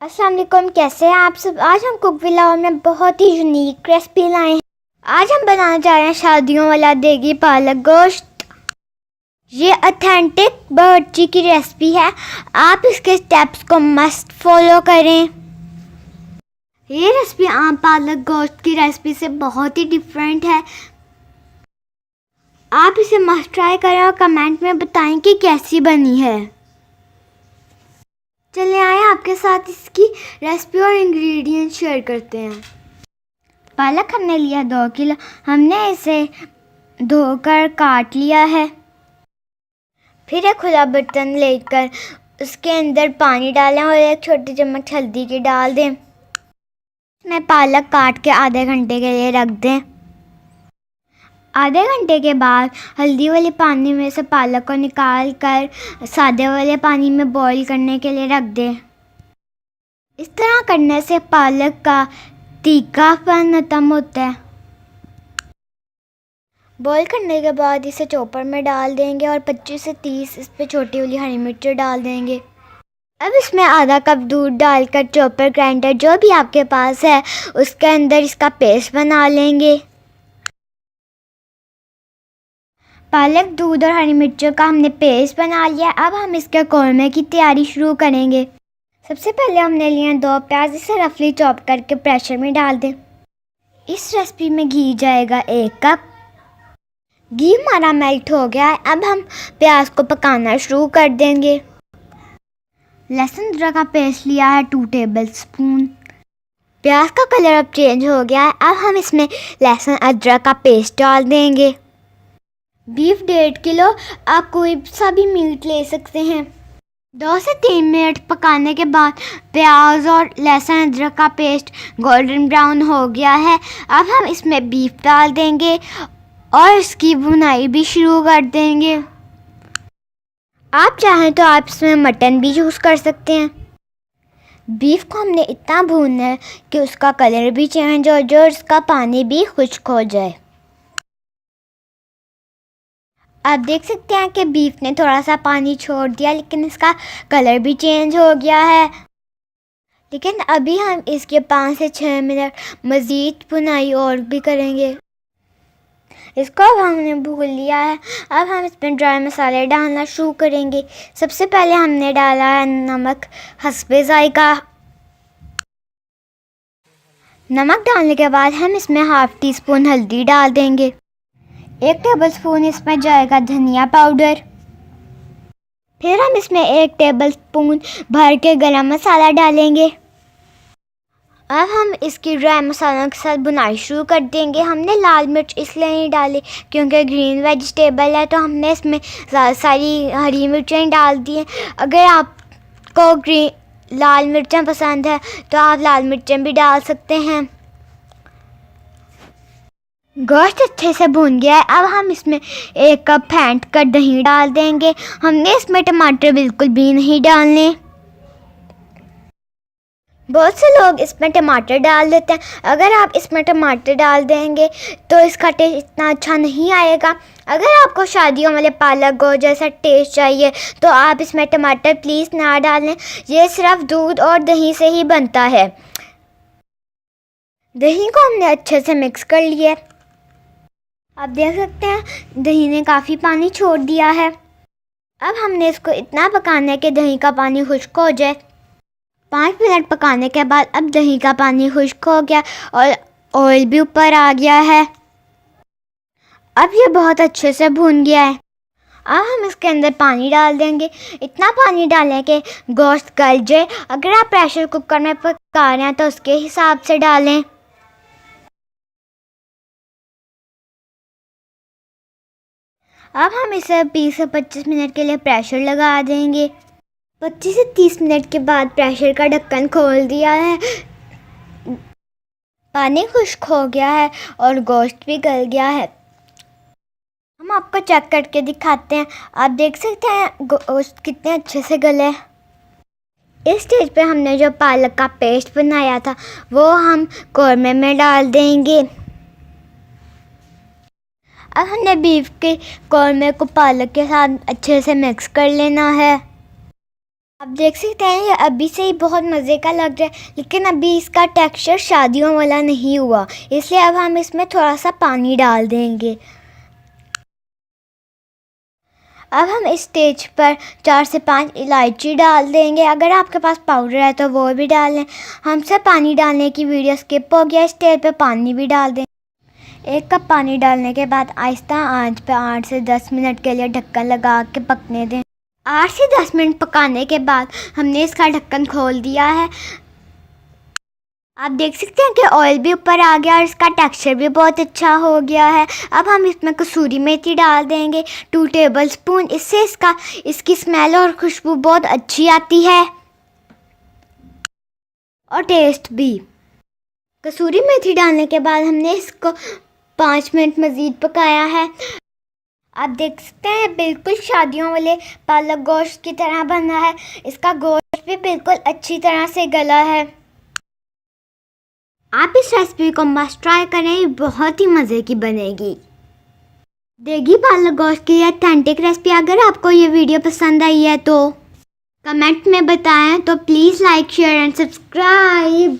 अस्सलाम वालेकुम, कैसे हैं आप सब। आज हम कुक विला में बहुत ही यूनिक रेसिपी लाए हैं। आज हम बनाने जा रहे हैं शादियों वाला देगी पालक गोश्त। ये ऑथेंटिक बावर्ची की रेसिपी है। आप इसके स्टेप्स को मस्ट फॉलो करें। ये रेसिपी आम पालक गोश्त की रेसिपी से बहुत ही डिफरेंट है। आप इसे मस्ट ट्राई करें और कमेंट में बताएं कि कैसी बनी है। चलिए आए आपके साथ इसकी रेसिपी और इंग्रेडिएंट्स शेयर करते हैं। पालक हमने लिया 2 किलो। हमने इसे धोकर काट लिया है। फिर एक खुला बर्तन लेकर उसके अंदर पानी डालें और 1 छोटी चम्मच हल्दी की डाल दें। इसमें पालक काट के आधे घंटे के लिए रख दें। आधे घंटे के बाद हल्दी वाले पानी में से पालक को निकाल कर सादे वाले पानी में बॉईल करने के लिए रख दें। इस तरह करने से पालक का तीखापन खत्म होता है। बॉईल करने के बाद इसे चॉपर में डाल देंगे और 25 से 30 इस पर छोटी वाली हरी मिर्च डाल देंगे। अब इसमें आधा कप दूध डालकर चॉपर ग्राइंडर जो भी आपके पास है उसके अंदर इसका पेस्ट बना लेंगे। पालक, दूध और हरी मिर्चों का हमने पेस्ट बना लिया। अब हम इसके कौरमे की तैयारी शुरू करेंगे। सबसे पहले हमने लिए 2 प्याज, इसे रफली चॉप करके प्रेशर में डाल दें। इस रेसिपी में घी जाएगा 1 कप। घी हमारा मेल्ट हो गया है। अब हम प्याज को पकाना शुरू कर देंगे। लहसुन अदरक का पेस्ट लिया है 2 टेबल स्पून। प्याज का कलर अब चेंज हो गया है। अब हम इसमें लहसुन अदरक का पेस्ट डाल देंगे। Beef 1.5 kilo. आप कोई सा भी मीट ले सकते हैं। 2 से 3 मिनट पकाने के बाद प्याज और लहसुन अदरक का पेस्ट गोल्डन ब्राउन हो गया है। अब हम इसमें बीफ डाल देंगे और इसकी भुनाई भी शुरू कर देंगे। आप चाहें तो आप इसमें मटन भी यूज़ कर सकते हैं। बीफ को हमने इतना भूनना है कि उसका कलर भी चेंज हो जाए और उसका पानी भी खुश्क हो जाए। आप देख सकते हैं कि बीफ ने थोड़ा सा पानी छोड़ दिया, लेकिन इसका कलर भी चेंज हो गया है। लेकिन अभी हम इसके 5 से 6 मिनट मज़ीद भुनाई और भी करेंगे। इसको अब हमने भून लिया है। अब हम इसमें ड्राई मसाले डालना शुरू करेंगे। सबसे पहले हमने डाला है नमक हस्बे ज़ायका। नमक डालने के बाद हम इसमें ½ टीस्पून हल्दी डाल देंगे। 1 टेबल स्पून इसमें जाएगा धनिया पाउडर। फिर हम इसमें 1 टेबल स्पून भर के गरम मसाला डालेंगे। अब हम इसकी ड्राई मसालों के साथ भुनाई शुरू कर देंगे। हमने लाल मिर्च इसलिए नहीं डाली क्योंकि ग्रीन वेजिटेबल है, तो हमने इसमें सारी हरी मिर्चें डाल दी हैं। अगर आपको लाल मिर्चें पसंद है तो आप लाल मिर्चें भी डाल सकते हैं। गोश्त अच्छे से भून गया है। अब हम इसमें 1 कप फेंट कर दही डाल देंगे। हमने इसमें टमाटर बिल्कुल भी नहीं डालने। बहुत से लोग इसमें टमाटर डाल देते हैं। अगर आप इसमें टमाटर डाल देंगे तो इसका टेस्ट इतना अच्छा नहीं आएगा। अगर आपको शादियों वाले पालक गोश्त जैसा टेस्ट चाहिए तो आप इसमें टमाटर प्लीज़ ना डालें। ये सिर्फ दूध और दही से ही बनता है। दही को हमने अच्छे से मिक्स कर लिया। आप देख सकते हैं दही ने काफ़ी पानी छोड़ दिया है। अब हमने इसको इतना पकाना है कि दही का पानी खुश्क हो जाए। 5 मिनट पकाने के बाद अब दही का पानी खुश्क हो गया और ऑयल भी ऊपर आ गया है। अब ये बहुत अच्छे से भून गया है। अब हम इसके अंदर पानी डाल देंगे। इतना पानी डालें कि गोश्त गल जाए। अगर आप प्रेशर कुकर में पका रहे हैं तो उसके हिसाब से डालें। अब हम इसे 20 से 25 मिनट के लिए प्रेशर लगा देंगे। 25 से 30 मिनट के बाद प्रेशर का ढक्कन खोल दिया है। पानी खुश्क हो गया है और गोश्त भी गल गया है। हम आपको चेक करके दिखाते हैं। आप देख सकते हैं गोश्त कितने अच्छे से गले। इस स्टेज पे हमने जो पालक का पेस्ट बनाया था वो हम कौरमे में डाल देंगे। अब हमने बीफ के कौरमे को पालक के साथ अच्छे से मिक्स कर लेना है। आप देख सकते हैं ये अभी से ही बहुत मज़े का लग रहा है, लेकिन अभी इसका टेक्सचर शादियों वाला नहीं हुआ, इसलिए अब हम इसमें थोड़ा सा पानी डाल देंगे। अब हम इस स्टेज पर 4 से 5 इलायची डाल देंगे। अगर आपके पास पाउडर है तो वो भी डाल लें। हमसे पानी डालने की वीडियो स्किप हो गया, इस स्टेज पर पानी भी डाल दें। 1 कप पानी डालने के बाद आहिस्ता आंच पर 8 से 10 मिनट के लिए ढक्कन लगा के पकने दें। 8 से 10 मिनट पकाने के बाद हमने इसका ढक्कन खोल दिया है। आप देख सकते हैं कि ऑयल भी ऊपर आ गया और इसका टेक्सचर भी बहुत अच्छा हो गया है। अब हम इसमें कसूरी मेथी डाल देंगे 2 टेबल स्पून। इससे इसकी स्मेल और खुशबू बहुत अच्छी आती है और टेस्ट भी। कसूरी मेथी डालने के बाद हमने इसको 5 मिनट मज़ीद पकाया है। आप देख सकते हैं बिल्कुल शादियों वाले पालक गोश्त की तरह बना है। इसका गोश्त भी बिल्कुल अच्छी तरह से गला है। आप इस रेसिपी को मस्ट ट्राई करें, बहुत ही मज़े की बनेगी। देगी पालक गोश्त की ऑथेंटिक रेसिपी। अगर आपको ये वीडियो पसंद आई है तो कमेंट में बताएं। तो please like share and subscribe.